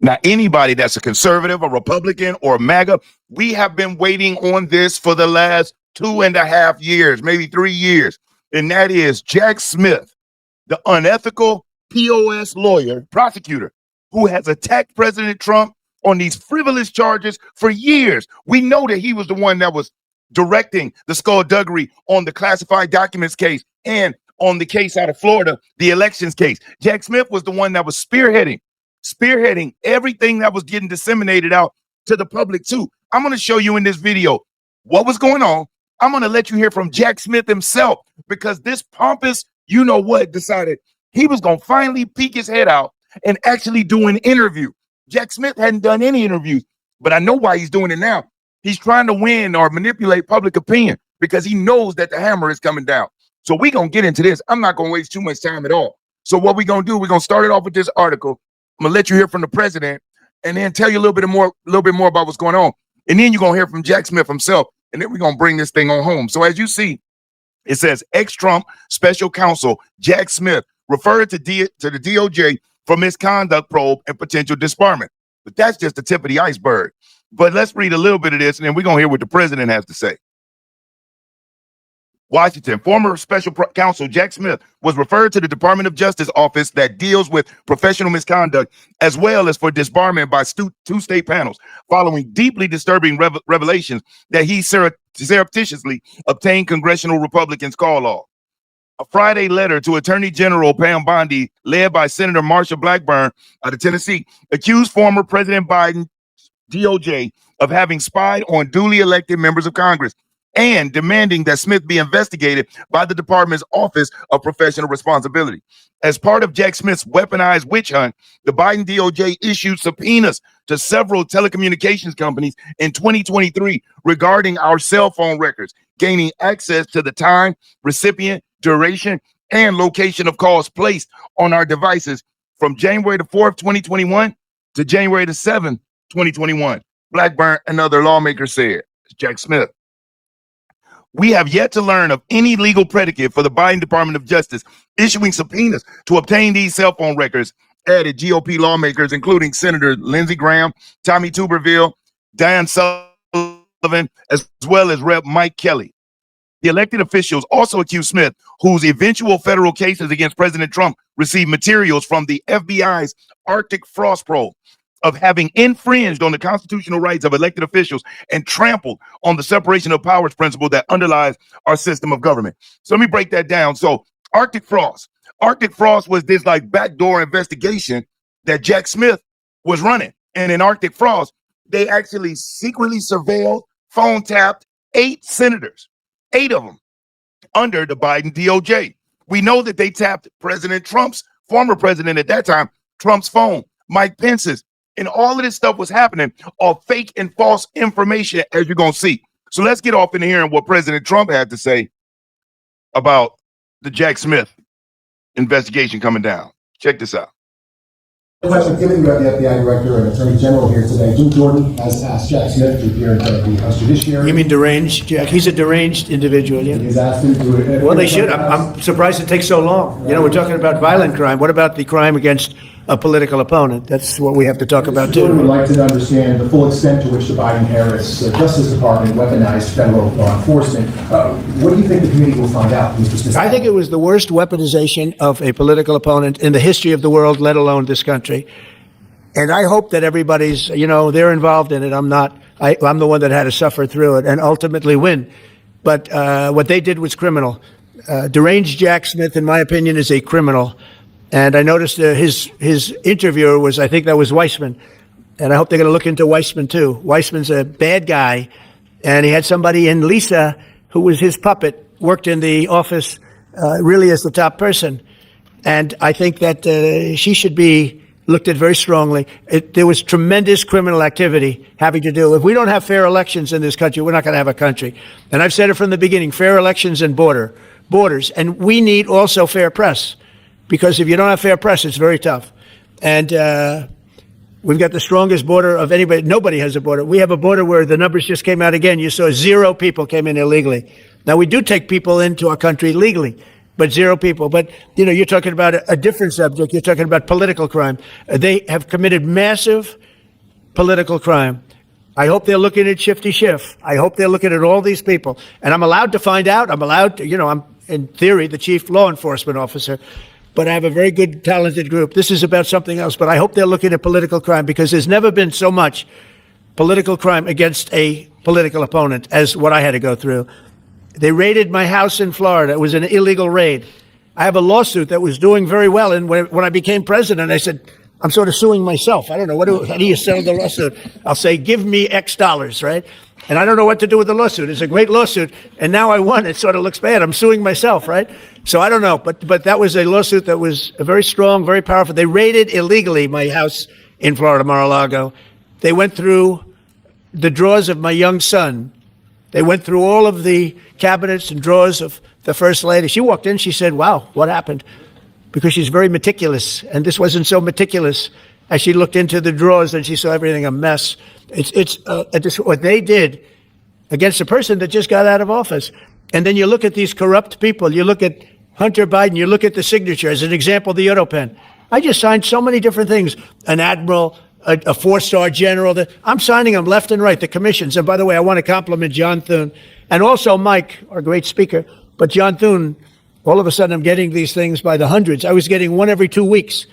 Now, anybody that's a conservative, a Republican, or a MAGA, we have been waiting on this for the last 2.5 years, maybe 3 years. And that is Jack Smith, the unethical POS lawyer, prosecutor, who has attacked President Trump on these frivolous charges for years. We know that he was the one that was directing the skullduggery on the classified documents case and on the case out of Florida, the elections case. Jack Smith was the one that was spearheading everything that was getting disseminated out to the public too. I'm going to show you in this video what was going on. I'm going to let you hear from Jack Smith himself, because this pompous, you know what, decided he was going to finally peek his head out and actually do an interview. Jack Smith hadn't done any interviews, but I know why he's doing it now. He's trying to win or manipulate public opinion because he knows that the hammer is coming down. So we're going to get into this. I'm not going to waste too much time at all. So what we're going to do, we're going to start it off with this article. I'm going to let you hear from the president and then tell you a little bit more about what's going on. And then you're going to hear from Jack Smith himself. And then we're going to bring this thing on home. So as you see, it says ex-Trump special counsel Jack Smith referred to the DOJ for misconduct probe and potential disbarment. But that's just the tip of the iceberg. But let's read a little bit of this, and then we're going to hear what the president has to say. Washington, former special counsel Jack Smith was referred to the Department of Justice office that deals with professional misconduct, as well as for disbarment by two state panels, following deeply disturbing revelations that he surreptitiously obtained congressional Republicans' call log. A Friday letter to Attorney General Pam Bondi, led by Senator Marsha Blackburn out of Tennessee, accused former President Biden DOJ of having spied on duly elected members of Congress and demanding that Smith be investigated by the department's Office of Professional Responsibility. As part of Jack Smith's weaponized witch hunt, the Biden DOJ issued subpoenas to several telecommunications companies in 2023 regarding our cell phone records, gaining access to the time, recipient, duration, and location of calls placed on our devices from January the 4th, 2021 to January the 7th, 2021. Blackburn and other lawmakers said. Jack Smith. We have yet to learn of any legal predicate for the Biden Department of Justice issuing subpoenas to obtain these cell phone records, added GOP lawmakers, including Senator Lindsey Graham, Tommy Tuberville, Diane Sullivan, as well as Rep. Mike Kelly. The elected officials also accused Smith, whose eventual federal cases against President Trump received materials from the FBI's Arctic Frost probe, of having infringed on the constitutional rights of elected officials and trampled on the separation of powers principle that underlies our system of government. So let me break that down. So Arctic Frost was this like backdoor investigation that Jack Smith was running. And in Arctic Frost, they actually secretly surveilled, phone tapped 8 senators, 8 of them under the Biden DOJ. We know that they tapped President Trump's, former president at that time, Trump's phone, Mike Pence's. And all of this stuff was happening of fake and false information, as you're going to see. So let's get off into hearing what President Trump had to say about the Jack Smith investigation coming down. Check this out. Question, given you have the FBI Director and Attorney General here today, Jim Jordan has asked Jack Smith to appear in front of the House Judiciary. You mean deranged, Jack? He's a deranged individual, yeah. He's asked him to... Well, they should. I'm surprised it takes so long. You know, we're talking about violent crime. What about the crime against a political opponent? That's what we have to talk about, too. Jordan would like to understand the full extent to which the Biden-Harris Justice Department weaponized federal law enforcement. What do you think the committee will find out, Mr. Smith? I think it was the worst weaponization of a political opponent in the history of the world, let alone this country. And I hope that everybody's, you know, they're involved in it. I'm not. I'm the one that had to suffer through it and ultimately win. But what they did was criminal. Deranged Jack Smith, in my opinion, is a criminal. And I noticed his interviewer was, I think that was Weissman. And I hope they're going to look into Weissman, too. Weissman's a bad guy. And he had somebody in Lisa, who was his puppet, worked in the office really as the top person. And I think that she should be looked at very strongly. There was tremendous criminal activity having to do. If we don't have fair elections in this country, we're not going to have a country. And I've said it from the beginning, fair elections and borders. And we need also fair press, because if you don't have fair press, it's very tough. And we've got the strongest border of anybody. Nobody has a border. We have a border where the numbers just came out again. You saw 0 people came in illegally. Now, we do take people into our country legally. but 0 people. But, you know, you're talking about a different subject. You're talking about political crime. They have committed massive political crime. I hope they're looking at Shifty Schiff. I hope they're looking at all these people. And I'm allowed to find out. I'm allowed to, you know, I'm, in theory, the chief law enforcement officer. But I have a very good, talented group. This is about something else. But I hope they're looking at political crime, because there's never been so much political crime against a political opponent as what I had to go through. They raided my house in Florida. It was an illegal raid. I have a lawsuit that was doing very well. And when I became president, I said, I'm sort of suing myself. I don't know. How do you settle the lawsuit? I'll say, give me X dollars, right? And I don't know what to do with the lawsuit. It's a great lawsuit. And now I won. It sort of looks bad. I'm suing myself, right? So I don't know. But that was a lawsuit that was very strong, very powerful. They raided illegally my house in Florida, Mar-a-Lago. They went through the drawers of my young son. They went through all of the cabinets and drawers of the First Lady. She walked in. She said, wow, what happened? Because she's very meticulous. And this wasn't so meticulous. As she looked into the drawers and she saw everything a mess. It's what they did against a person that just got out of office. And then you look at these corrupt people. You look at Hunter Biden. You look at the signature. As an example, the auto pen. I just signed so many different things. An admiral, a 4-star general. I'm signing them left and right, the commissions. And by the way, I want to compliment John Thune and also Mike, our great speaker. But John Thune, all of a sudden, I'm getting these things by the hundreds. I was getting one every 2 weeks.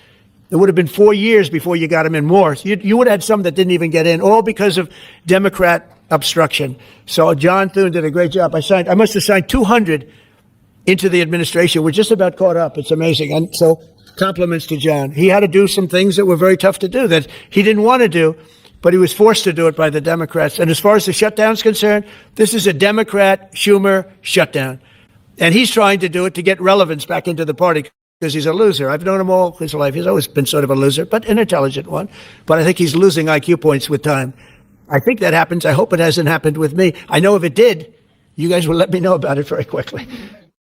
It would have been 4 years before you got them in more. You would have had some that didn't even get in, all because of Democrat obstruction. So John Thune did a great job. I must have signed 200 into the administration. We're just about caught up. It's amazing. And so compliments to John. He had to do some things that were very tough to do that he didn't want to do, but he was forced to do it by the Democrats. And as far as the shutdown's concerned, this is a Democrat Schumer shutdown. And he's trying to do it to get relevance back into the party, because he's a loser. I've known him all his life. He's always been sort of a loser, but an intelligent one. But I think he's losing IQ points with time. I think that happens. I hope it hasn't happened with me. I know if it did, you guys will let me know about it very quickly.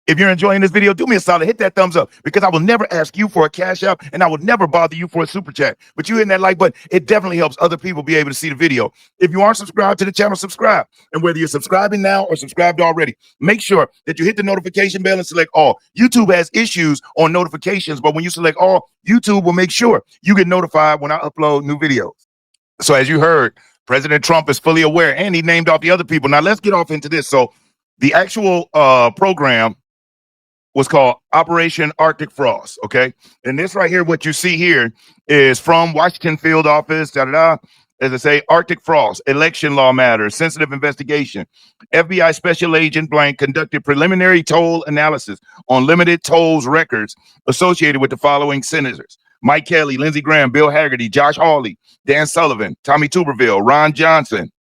If you're enjoying this video, do me a solid, hit that thumbs up, because I will never ask you for a cash app and I will never bother you for a super chat. But you hitting that like button, it definitely helps other people be able to see the video. If you aren't subscribed to the channel, subscribe. And whether you're subscribing now or subscribed already, make sure that you hit the notification bell and select all. YouTube has issues on notifications, but when you select all, YouTube will make sure you get notified when I upload new videos. So as you heard, President Trump is fully aware, and he named off the other people. Now let's get off into this. So the actual program was called Operation Arctic Frost, okay? And this right here, what you see here, is from Washington field office, as I say, Arctic Frost, election law matters, sensitive investigation. FBI Special Agent Blank conducted preliminary toll analysis on limited tolls records associated with the following senators: Mike Kelly, Lindsey Graham, Bill Hagerty, Josh Hawley, Dan Sullivan, Tommy Tuberville, Ron Johnson,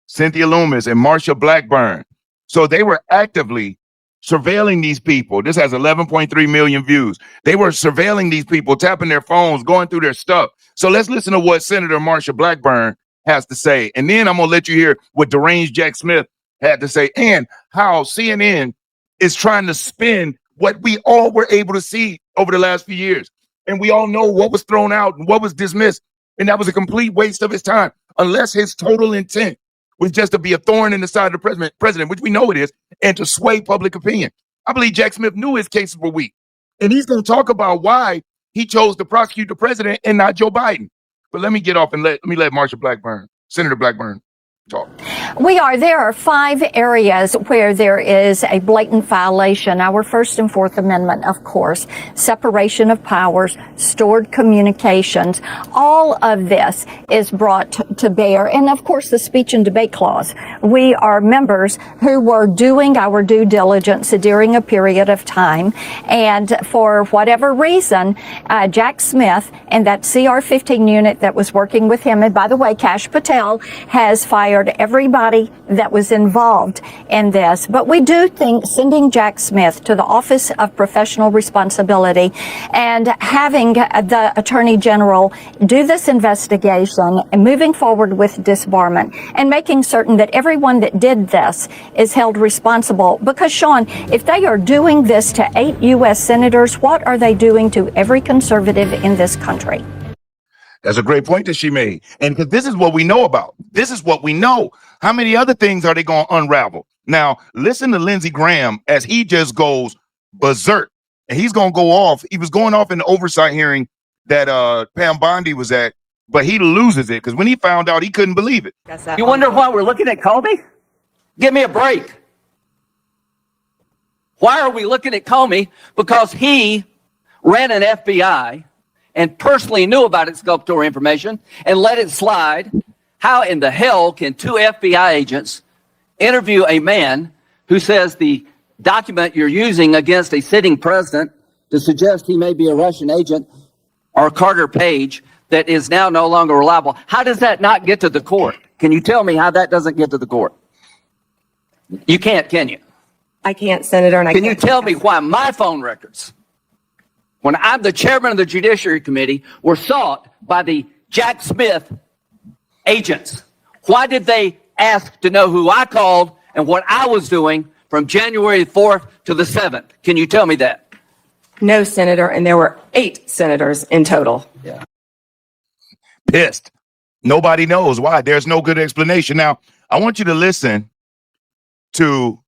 Cynthia Loomis, and Marsha Blackburn. So they were actively surveilling these people. This has 11.3 million views. They were surveilling these people, tapping their phones, going through their stuff. So let's listen to what Senator Marsha Blackburn has to say. And then I'm going to let you hear what deranged Jack Smith had to say, and how CNN is trying to spin what we all were able to see over the last few years. And we all know what was thrown out and what was dismissed. And that was a complete waste of his time, unless his total intent was just to be a thorn in the side of the president, which we know it is, and to sway public opinion. I believe Jack Smith knew his cases were weak. And he's going to talk about why he chose to prosecute the president and not Joe Biden. But let me get off and let Marsha Blackburn, Senator Blackburn, talk. There are 5 areas where there is a blatant violation. Our First and Fourth Amendment, of course, separation of powers, stored communications. All of this is brought to bear. And of course, the speech and debate clause. We are members who were doing our due diligence during a period of time. And for whatever reason, Jack Smith and that CR-15 unit that was working with him, and by the way, Kash Patel has fired everybody that was involved in this. But we do think sending Jack Smith to the Office of Professional Responsibility and having the Attorney General do this investigation and moving forward with disbarment and making certain that everyone that did this is held responsible. Because, Sean, if they are doing this to 8 U.S. senators, what are they doing to every conservative in this country? That's a great point that she made. And because this is what we know about. This is what we know. How many other things are they going to unravel? Now, listen to Lindsey Graham as he just goes berserk. And he's going to go off. He was going off in the oversight hearing that Pam Bondi was at, but he loses it because when he found out, he couldn't believe it. You wonder why we're looking at Comey? Give me a break. Why are we looking at Comey? Because he ran an FBI and personally knew about exculpatory information and let it slide. How in the hell can two FBI agents interview a man who says the document you're using against a sitting president to suggest he may be a Russian agent or Carter Page that is now no longer reliable? How does that not get to the court? Can you tell me how that doesn't get to the court? You can't, can you? I can't, Senator. And Can you tell me why my phone records, when I'm the chairman of the Judiciary Committee, were sought by the Jack Smith agents? Why did they ask to know who I called and what I was doing from January 4th to the 7th? Can you tell me that? No, Senator, and there were 8 senators in total. Yeah. Pissed. Nobody knows why. There's no good explanation. Now, I want you to listen to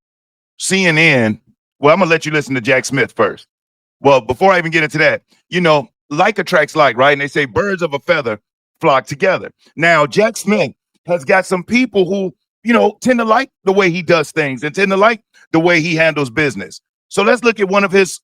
CNN. Well, I'm going to let you listen to Jack Smith first. Well, before I even get into that, you know, like attracts like, right? And they say birds of a feather flock together. Now, Jack Smith has got some people who, you know, tend to like the way he does things and tend to like the way he handles business. So let's look at one of his,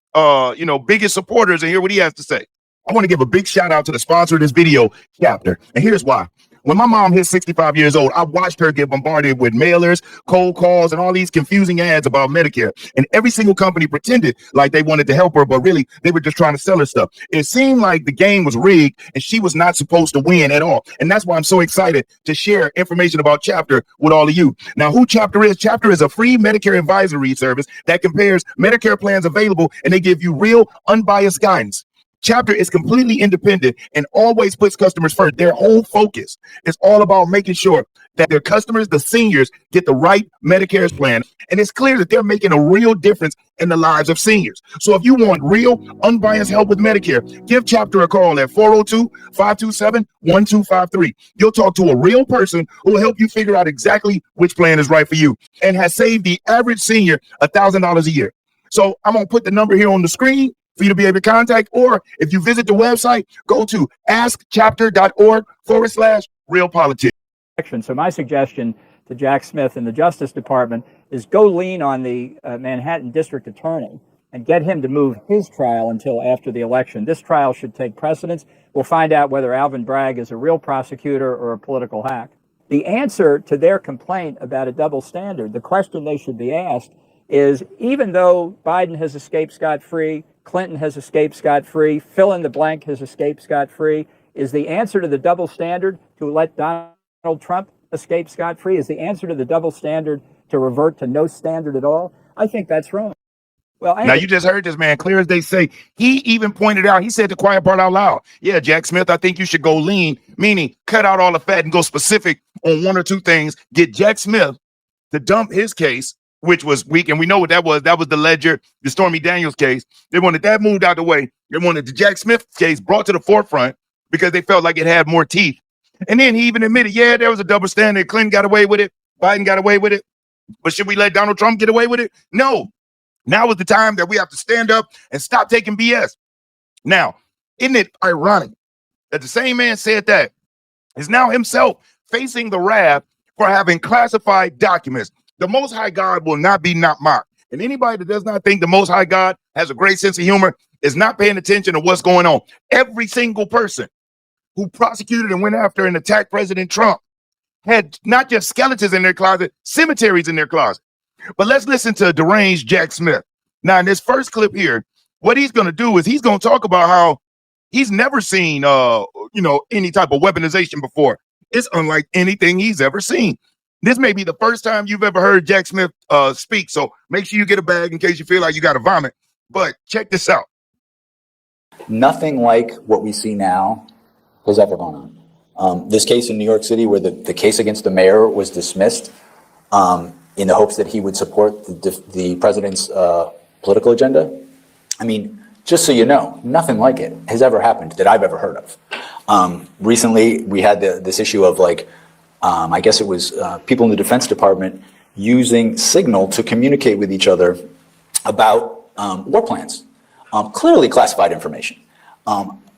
biggest supporters and hear what he has to say. I want to give a big shout out to the sponsor of this video, Chapter. And here's why. When my mom hit 65 years old, I watched her get bombarded with mailers, cold calls, and all these confusing ads about Medicare. And every single company pretended like they wanted to help her, but really they were just trying to sell her stuff. It seemed like the game was rigged and she was not supposed to win at all. And that's why I'm so excited to share information about Chapter with all of you. Now, who Chapter is? Chapter is a free Medicare advisory service that compares Medicare plans available, and they give you real, unbiased guidance. Chapter is completely independent and always puts customers first. Their whole focus is all about making sure that their customers, the seniors, get the right Medicare plan. And it's clear that they're making a real difference in the lives of seniors. So if you want real, unbiased help with Medicare, give Chapter a call at 402-527-1253. You'll talk to a real person who will help you figure out exactly which plan is right for you and has saved the average senior $1,000 a year. So I'm going to put the number here on the screen for you to be able to contact, or if you visit the website, go to askchapter.org/realpolitics. So my suggestion to Jack Smith and the Justice Department is go lean on the Manhattan District Attorney and get him to move his trial until after the election. This trial should take precedence. We'll find out whether Alvin Bragg is a real prosecutor or a political hack. The answer to their complaint about a double standard, the question they should be asked is, even though Biden has escaped scot-free, Clinton has escaped scot-free, fill in the blank has escaped scot-free, is the answer to the double standard to let Donald Trump escape scot-free? Is the answer to the double standard to revert to no standard at all? I think that's wrong. Well, now you just heard this man clear as they say. He even pointed out, he said the quiet part out loud. Yeah, Jack Smith, I think you should go lean, meaning cut out all the fat and go specific on one or two things. Get Jack Smith to dump his case, which was weak. And we know what that was. That was the Ledger, the Stormy Daniels case. They wanted that moved out the way. They wanted the Jack Smith case brought to the forefront because they felt like it had more teeth. And then he even admitted, yeah, there was a double standard. Clinton got away with it. Biden got away with it. But should we let Donald Trump get away with it? No. Now is the time that we have to stand up and stop taking BS. Now, isn't it ironic that the same man said that is now himself facing the wrath for having classified documents? The Most High God will not be not mocked. And anybody that does not think the Most High God has a great sense of humor is not paying attention to what's going on. Every single person who prosecuted and went after and attacked President Trump had not just skeletons in their closet, cemeteries in their closet. But let's listen to deranged Jack Smith. Now, in this first clip here, what he's going to do is he's going to talk about how he's never seen, any type of weaponization before. It's unlike anything he's ever seen. This may be the first time you've ever heard Jack Smith speak, so make sure you get a bag in case you feel like you got to vomit. But check this out. Nothing like what we see now has ever gone on. This case in New York City where the case against the mayor was dismissed in the hopes that he would support the president's political agenda. I mean, just so you know, nothing like it has ever happened that I've ever heard of. Recently, we had this issue of I guess it was people in the Defense Department using Signal to communicate with each other about war plans. Clearly classified information.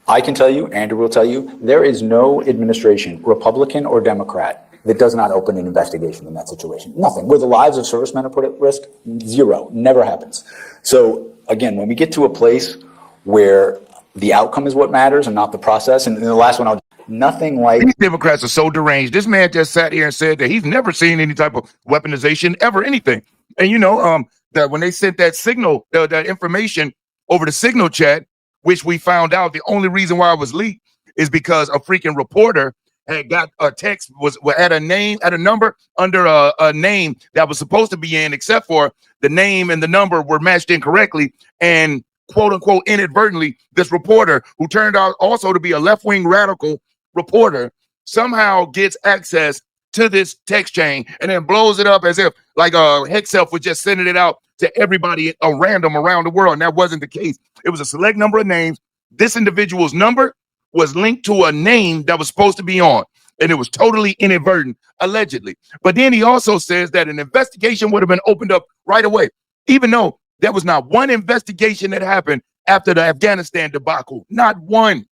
I can tell you, Andrew will tell you, there is no administration, Republican or Democrat, that does not open an investigation in that situation. Nothing. Where the lives of servicemen are put at risk, zero. Never happens. So again, when we get to a place where the outcome is what matters and not the process, and the last one, nothing like... These Democrats are so deranged. This man just sat here and said that he's never seen any type of weaponization, ever, anything. And that when they sent that signal, that information over the signal chat, which we found out the only reason why it was leaked is because a freaking reporter had got a text, had a name, had a number under a name that was supposed to be in, except for the name and the number were matched incorrectly. And quote unquote, inadvertently, this reporter, who turned out also to be a left-wing radical reporter, somehow gets access to this text chain and then blows it up as if like Hexelf was just sending it out to everybody random around the world. And that wasn't the case. It was a select number of names. This individual's number was linked to a name that was supposed to be on, and it was totally inadvertent, allegedly. But then he also says that an investigation would have been opened up right away, even though there was not one investigation that happened after the Afghanistan debacle. Not one.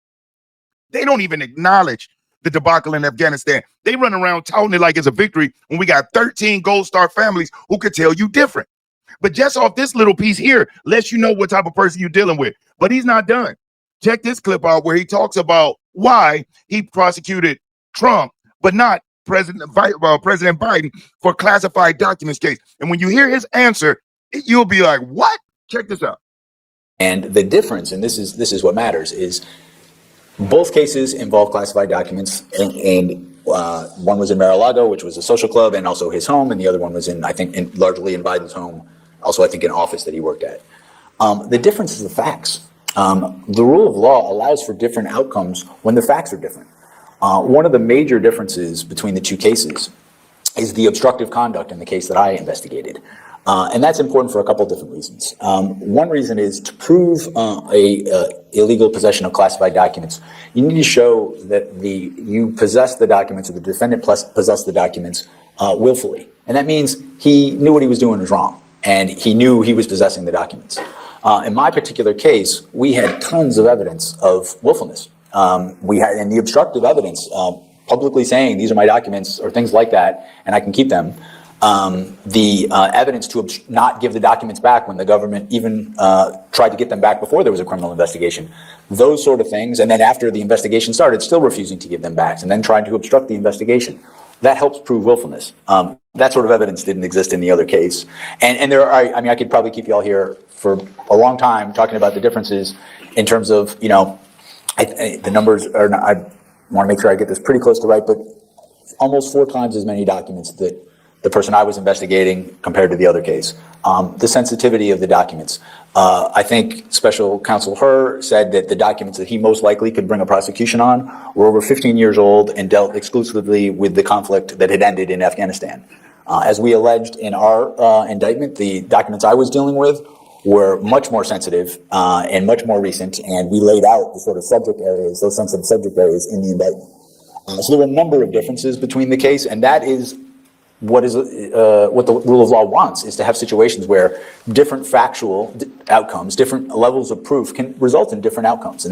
They don't even acknowledge the debacle in Afghanistan. They run around touting it like it's a victory when we got 13 Gold Star families who could tell you different. But just off this little piece here lets you know what type of person you're dealing with. But he's not done. Check this clip out where he talks about why he prosecuted Trump, but not President Biden for classified documents case. And when you hear his answer, you'll be like, what? Check this out. And the difference, and this is what matters, is both cases involve classified documents, and one was in Mar-a-Lago, which was a social club, and also his home, and the other one was largely in Biden's home, also I think an office that he worked at. The difference is the facts. The rule of law allows for different outcomes when the facts are different. One of the major differences between the two cases is the obstructive conduct in the case that I investigated. And that's important for a couple of different reasons. One reason is to prove illegal possession of classified documents, you need to show that you possess the documents, or the defendant possessed the documents willfully. And that means he knew what he was doing was wrong, and he knew he was possessing the documents. In my particular case, we had tons of evidence of willfulness. We had, and the obstructive evidence, publicly saying these are my documents or things like that, and I can keep them. The evidence to not give the documents back when the government even tried to get them back before there was a criminal investigation. Those sort of things, and then after the investigation started, still refusing to give them back, and then trying to obstruct the investigation. That helps prove willfulness. That sort of evidence didn't exist in the other case. And there are, I mean, I could probably keep you all here for a long time talking about the differences in terms of, the numbers are not, I want to make sure I get this pretty close to right, but almost 4 times as many documents that the person I was investigating compared to the other case. The sensitivity of the documents. I think Special Counsel Herr said that the documents that he most likely could bring a prosecution on were over 15 years old and dealt exclusively with the conflict that had ended in Afghanistan. As we alleged in our indictment, the documents I was dealing with were much more sensitive and much more recent, and we laid out the sort of subject areas, those sensitive subject areas in the indictment. So there were a number of differences between the case, and that is what the rule of law wants, is to have situations where different factual outcomes, different levels of proof can result in different outcomes.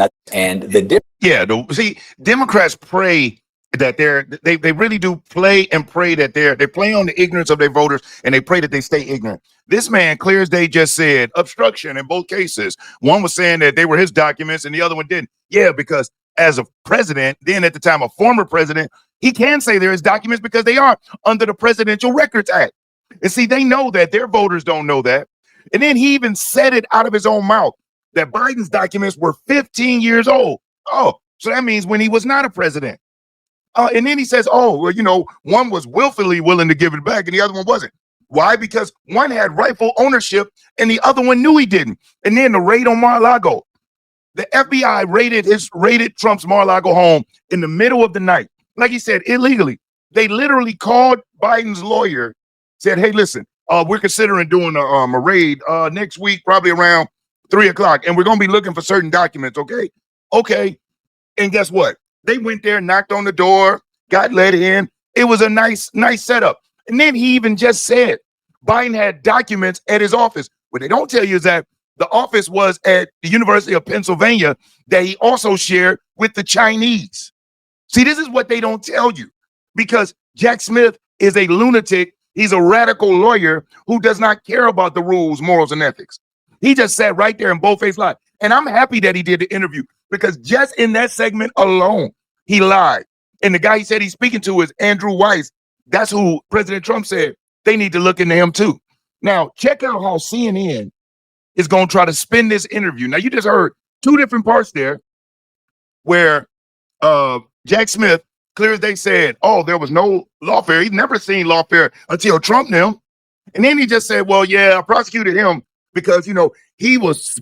Democrats pray that they really do play and pray that they play on the ignorance of their voters, and they pray that they stay ignorant. This man, clear as day, just said obstruction in both cases. One was saying that they were his documents and the other one didn't. Yeah, because as a president, then at the time a former president, he can say they're his documents because they are under the Presidential Records Act. And see, they know that. Their voters don't know that. And then he even said it out of his own mouth that Biden's documents were 15 years old. Oh, so that means when he was not a president. And then he says, one was willfully willing to give it back and the other one wasn't. Why? Because one had rightful ownership and the other one knew he didn't. And then the raid on Mar-a-Lago. The FBI raided Trump's Mar-a-Lago home in the middle of the night. Like he said, illegally. They literally called Biden's lawyer, said, hey, listen, we're considering doing a raid next week, probably around 3:00. And we're going to be looking for certain documents. Okay. And guess what? They went there, knocked on the door, got let in. It was a nice setup. And then he even just said Biden had documents at his office. What they don't tell you is that the office was at the University of Pennsylvania that he also shared with the Chinese. See, this is what they don't tell you, because Jack Smith is a lunatic. He's a radical lawyer who does not care about the rules, morals, and ethics. He just sat right there in bold-faced lie. And I'm happy that he did the interview, because just in that segment alone, he lied. And the guy he said he's speaking to is Andrew Weiss. That's who President Trump said they need to look into him too. Now, check out how CNN is going to try to spin this interview. Now, you just heard two different parts there where Jack Smith, clear as they said, oh, there was no lawfare. He'd never seen lawfare until Trump knew him. And then he just said, well, yeah, I prosecuted him because, you know, he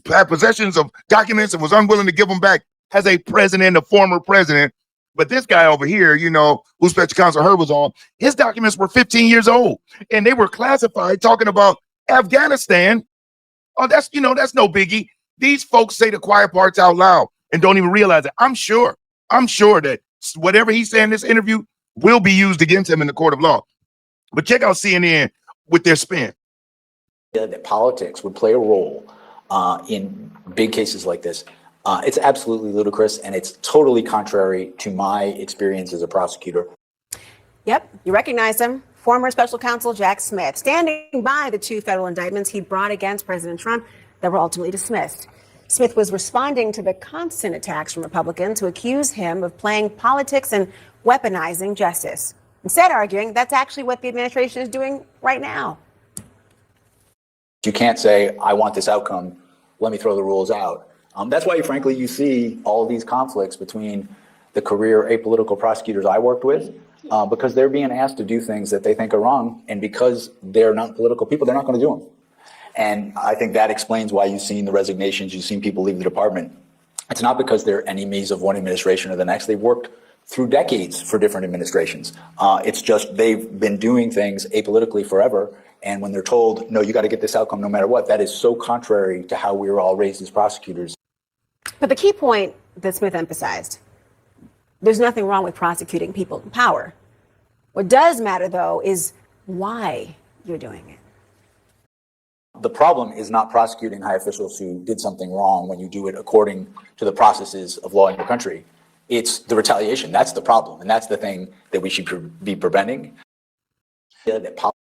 had possessions of documents and was unwilling to give them back as a president, a former president. But this guy over here, you know, who Special Counsel Herb was on, his documents were 15 years old and they were classified talking about Afghanistan. Oh, that's no biggie. These folks say the quiet parts out loud and don't even realize it. I'm sure that whatever he said in this interview will be used against him in the court of law. But check out CNN with their spin. That politics would play a role in big cases like this. It's absolutely ludicrous, and it's totally contrary to my experience as a prosecutor. Yep, you recognize him. Former special counsel Jack Smith, standing by the two federal indictments he brought against President Trump that were ultimately dismissed. Smith was responding to the constant attacks from Republicans who accuse him of playing politics and weaponizing justice. Instead, arguing that's actually what the administration is doing right now. You can't say, I want this outcome, let me throw the rules out. That's why, frankly, you see all of these conflicts between the career apolitical prosecutors I worked with, because they're being asked to do things that they think are wrong. And because they're not political people, they're not going to do them. And I think that explains why you've seen the resignations, you've seen people leave the department. It's not because they're enemies of one administration or the next. They've worked through decades for different administrations. It's just they've been doing things apolitically forever. And when they're told, no, you got to get this outcome no matter what, that is so contrary to how we were all raised as prosecutors. But the key point that Smith emphasized, there's nothing wrong with prosecuting people in power. What does matter, though, is why you're doing it. The problem is not prosecuting high officials who did something wrong when you do it according to the processes of law in your country. It's the retaliation. That's the problem. And that's the thing that we should be preventing.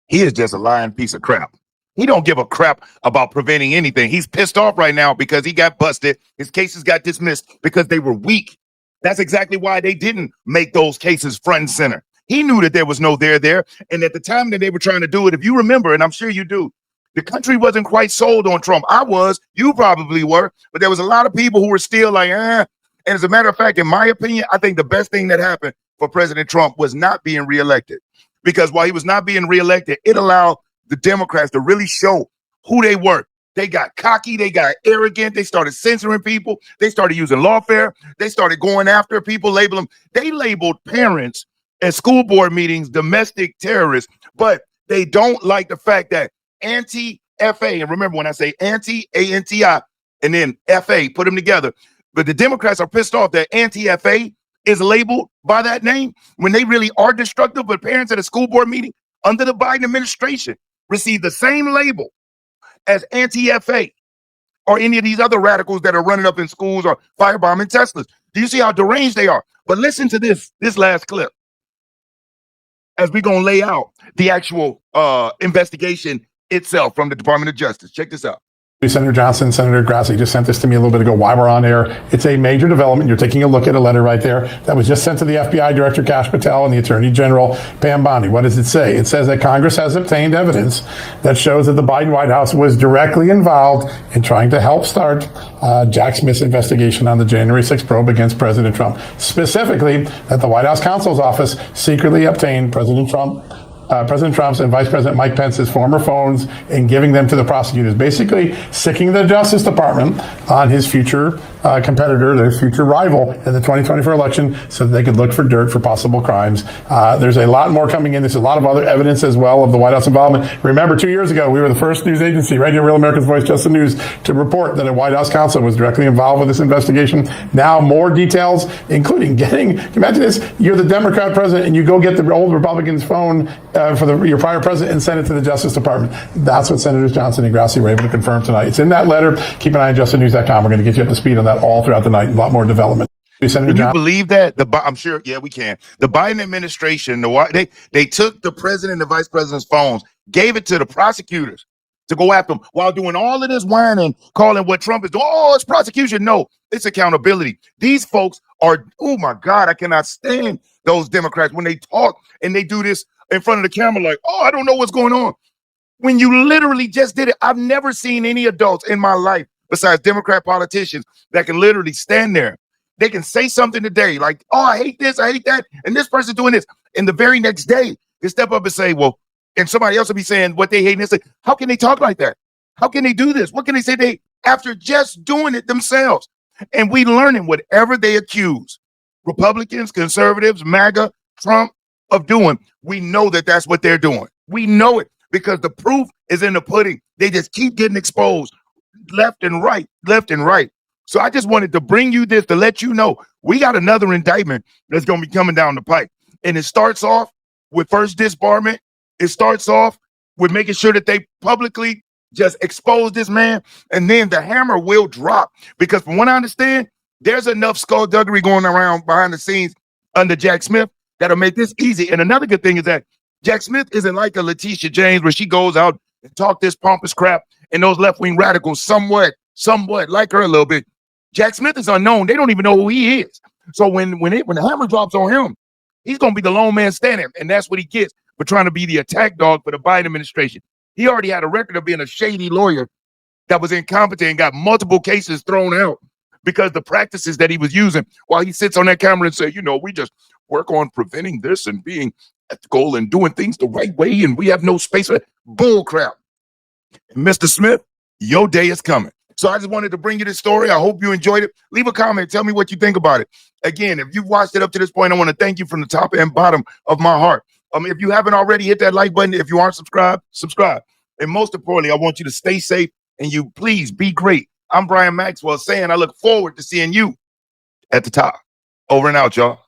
He is just a lying piece of crap. He don't give a crap about preventing anything. He's pissed off right now because he got busted. His cases got dismissed because they were weak. That's exactly why they didn't make those cases front and center. He knew that there was no there. And at the time that they were trying to do it, if you remember, and I'm sure you do, the country wasn't quite sold on Trump. I was, you probably were, but there was a lot of people who were still like, And as a matter of fact, in my opinion, I think the best thing that happened for President Trump was not being reelected. Because while he was not being reelected, it allowed the Democrats to really show who they were. They got cocky, they got arrogant, they started censoring people, they started using lawfare, they started going after people, labeling them. They labeled parents at school board meetings domestic terrorists, but they don't like the fact that anti-FA, and remember when I say anti-ANTI and then FA, put them together, but the Democrats are pissed off that anti-FA is labeled by that name when they really are destructive. But parents at a school board meeting under the Biden administration receive the same label as anti-FA or any of these other radicals that are running up in schools or firebombing Teslas. Do you see how deranged they are? But listen to this last clip as we're going to lay out the actual investigation itself from the Department of Justice. Check this out. Senator Johnson, Senator Grassley just sent this to me a little bit ago while we're on air. It's a major development. You're taking a look at a letter right there that was just sent to the FBI Director Kash Patel and the Attorney General Pam Bondi. What does it say? It says that Congress has obtained evidence that shows that the Biden White House was directly involved in trying to help start Jack Smith's investigation on the January 6th probe against President Trump. Specifically, that the White House counsel's office secretly obtained President Trump's and Vice President Mike Pence's former phones and giving them to the prosecutors, basically sicking the Justice Department on his future competitor, their future rival in the 2024 election, so that they could look for dirt for possible crimes. There's a lot more coming in. There's a lot of other evidence as well of the White House involvement. Remember, 2 years ago, we were the first news agency, Radio Real America's Voice, Just the News, to report that a White House counsel was directly involved with this investigation. Now, more details, including getting, imagine this, you're the Democrat president and you go get the old Republican's phone for your prior president and send it to the Justice Department. That's what Senators Johnson and Grassley were able to confirm tonight. It's in that letter. Keep an eye on justthenews.com. We're going to get you up to speed on that all throughout the night. A lot more development. Senator Can you Johnson. believe that? I'm sure, yeah, we can. The Biden administration, they took the president and the vice president's phones, gave it to the prosecutors to go after them while doing all of this whining, calling what Trump is doing. Oh, it's prosecution. No, it's accountability. These folks are, oh my God, I cannot stand those Democrats when they talk and they do this in front of the camera like, oh, I don't know what's going on. When you literally just did it. I've never seen any adults in my life besides Democrat politicians that can literally stand there. They can say something today like, oh, I hate this, I hate that, and this person's doing this. And the very next day, they step up and say, well, and somebody else will be saying what they hate. And they say, how can they talk like that? How can they do this? What can they say after just doing it themselves? And we learning whatever they accuse Republicans, conservatives, MAGA, Trump of doing, we know that that's what they're doing. We know it because the proof is in the pudding. They just keep getting exposed left and right, left and right. So I just wanted to bring you this to let you know we got another indictment that's going to be coming down the pipe. And it starts off with first disbarment. It starts off with making sure that they publicly just expose this man. And then the hammer will drop because from what I understand, there's enough skullduggery going around behind the scenes under Jack Smith that'll make this easy. And another good thing is that Jack Smith isn't like a Letitia James where she goes out and talk this pompous crap and those left-wing radicals somewhat like her a little bit. Jack Smith is unknown. They don't even know who he is. So when the hammer drops on him, he's going to be the lone man standing. And that's what he gets for trying to be the attack dog for the Biden administration. He already had a record of being a shady lawyer that was incompetent and got multiple cases thrown out because the practices that he was using while he sits on that camera and say, we just work on preventing this and being ethical and doing things the right way. And we have no space for bull crap. And Mr. Smith, your day is coming. So I just wanted to bring you this story. I hope you enjoyed it. Leave a comment. Tell me what you think about it. Again, if you've watched it up to this point, I want to thank you from the top and bottom of my heart. If you haven't already, hit that like button. If you aren't subscribed, subscribe. And most importantly, I want you to stay safe and you please be great. I'm Brian Maxwell saying I look forward to seeing you at the top. Over and out, y'all.